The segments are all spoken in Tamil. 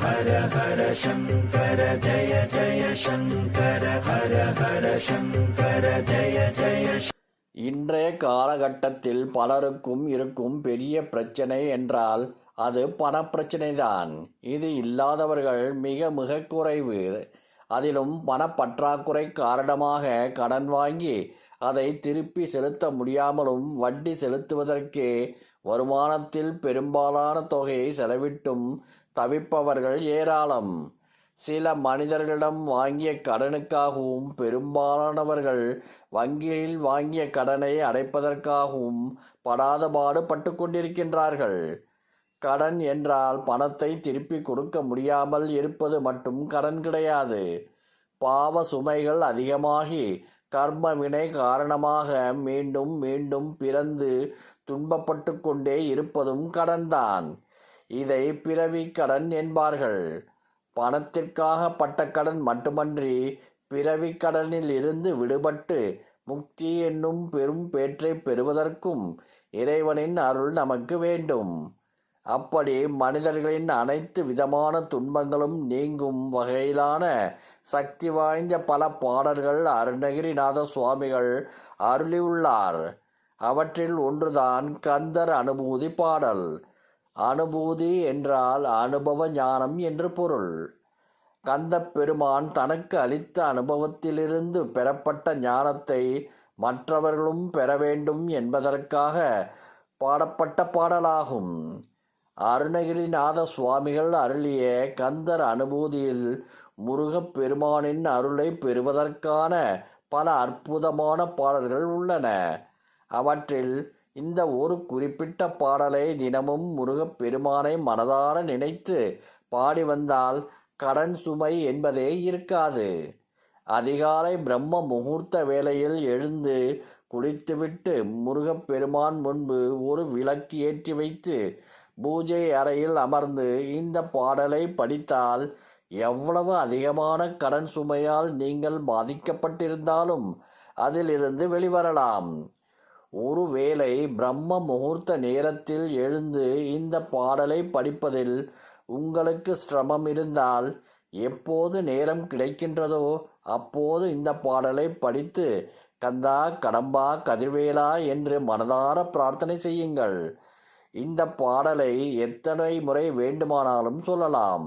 ஹர ஹர சங்கர ஜய ஜய சங்கர ஹர ஹர சங்கர ஜய ஜய. இன்றைய காலகட்டத்தில் பலருக்கும் இருக்கும் பெரிய பிரச்சனை என்றால் அது பணப்பிரச்சனைதான். இது இல்லாதவர்கள் மிக மிக குறைவு. அதிலும் பணப்பற்றாக்குறை காரணமாக கடன் வாங்கி அதை திருப்பி செலுத்த முடியாமலும் வட்டி செலுத்துவதற்கே வருமானத்தில் பெரும்பாலான தொகையை செலவிட்டும் தவிப்பவர்கள் ஏராளம். சில மனிதர்களிடம் வாங்கிய கடனுக்காகவும் பெரும்பாலானவர்கள் வங்கியில் வாங்கிய கடனை அடைப்பதற்காகவும் படாத பாடு பட்டு கொண்டிருக்கின்றார்கள். கடன் என்றால் பணத்தை திருப்பி கொடுக்க முடியாமல் இருப்பது மட்டும் கடன் கிடையாது. பாவ சுமைகள் அதிகமாகி கர்ம வினை காரணமாக மீண்டும் மீண்டும் பிறந்து துன்பப்பட்டு கொண்டே இருப்பதும் கடன்தான். இதை பிறவி கடன் என்பார்கள். பணத்திற்காக பட்ட கடன் மட்டுமன்றி பிறவி கடனில் இருந்து விடுபட்டு முக்தி என்னும் பெரும் பேற்றை பெறுவதற்கும் இறைவனின் அருள் நமக்கு வேண்டும். அப்படி மனிதர்களின் அனைத்து விதமான துன்பங்களும் நீங்கும் வகையிலான சக்தி வாய்ந்த பல பாடல்கள் அருணகிரிநாத சுவாமிகள் அருளியுள்ளார். அவற்றில் ஒன்றுதான் கந்தர் அனுபூதி பாடல். அனுபூதி என்றால் அனுபவ ஞானம் என்று பொருள். கந்த பெருமான் தனக்கு அளித்த அனுபவத்திலிருந்து பெறப்பட்ட ஞானத்தை மற்றவர்களும் பெற வேண்டும் என்பதற்காக பாடப்பட்ட பாடலாகும். அருணகிரிநாத சுவாமிகள் அருளிய கந்தர் அனுபூதியில் முருகப் பெருமானின் அருளை பெறுவதற்கான பல அற்புதமான பாடல்கள் உள்ளன. அவற்றில் இந்த ஒரு குறிப்பிட்ட பாடலை தினமும் முருகப் பெருமானை மனதார நினைத்து பாடி வந்தால் கடன் சுமை என்பதே இருக்காது. அதிகாலை பிரம்ம முகூர்த்த வேளையில் எழுந்து குளித்துவிட்டு முருகப் பெருமான் முன்பு ஒரு விளக்கு ஏற்றி வைத்து பூஜை அறையில் அமர்ந்து இந்த பாடலை படித்தால் எவ்வளவு அதிகமான கடன் சுமையால் நீங்கள் பாதிக்கப்பட்டிருந்தாலும் அதிலிருந்து வெளிவரலாம். ஒருவேளை பிரம்ம முகூர்த்த நேரத்தில் எழுந்து இந்த பாடலை படிப்பதில் உங்களுக்கு சிரமம் இருந்தால் எப்போது நேரம் கிடைக்கின்றதோ அப்போது இந்த பாடலை படித்து கந்தா கடம்பா கதிர்வேலா என்று மனதார பிரார்த்தனை செய்யுங்கள். இந்த பாடலை எத்தனை முறை வேண்டுமானாலும் சொல்லலாம்.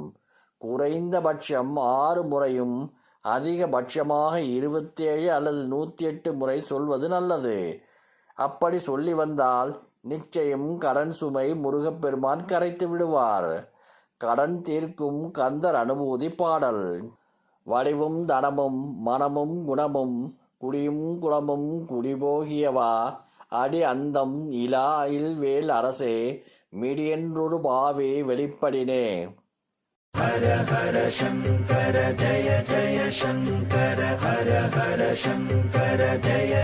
குறைந்தபட்சம் 6 முறையும் அதிகபட்சமாக 27 அல்லது 108 முறை சொல்வது நல்லது. அப்படி சொல்லி வந்தால் நிச்சயம் கடன் சுமை முருகப்பெருமான் கரைத்து விடுவார். கடன் தீர்க்கும் கந்தர் அனுபூதி பாடல். வடிவும் தனமும் மனமும் குணமும் குடியும் குளமும் குடிபோகியவா அடி அந்தம் இலாயில் வேல் அரசே மிடியென்றொரு பாவே வெளிப்படினே. ஹர ஹர சங்கர ஜய ஜய சங்கர ஹர ஹர சங்கர ஜய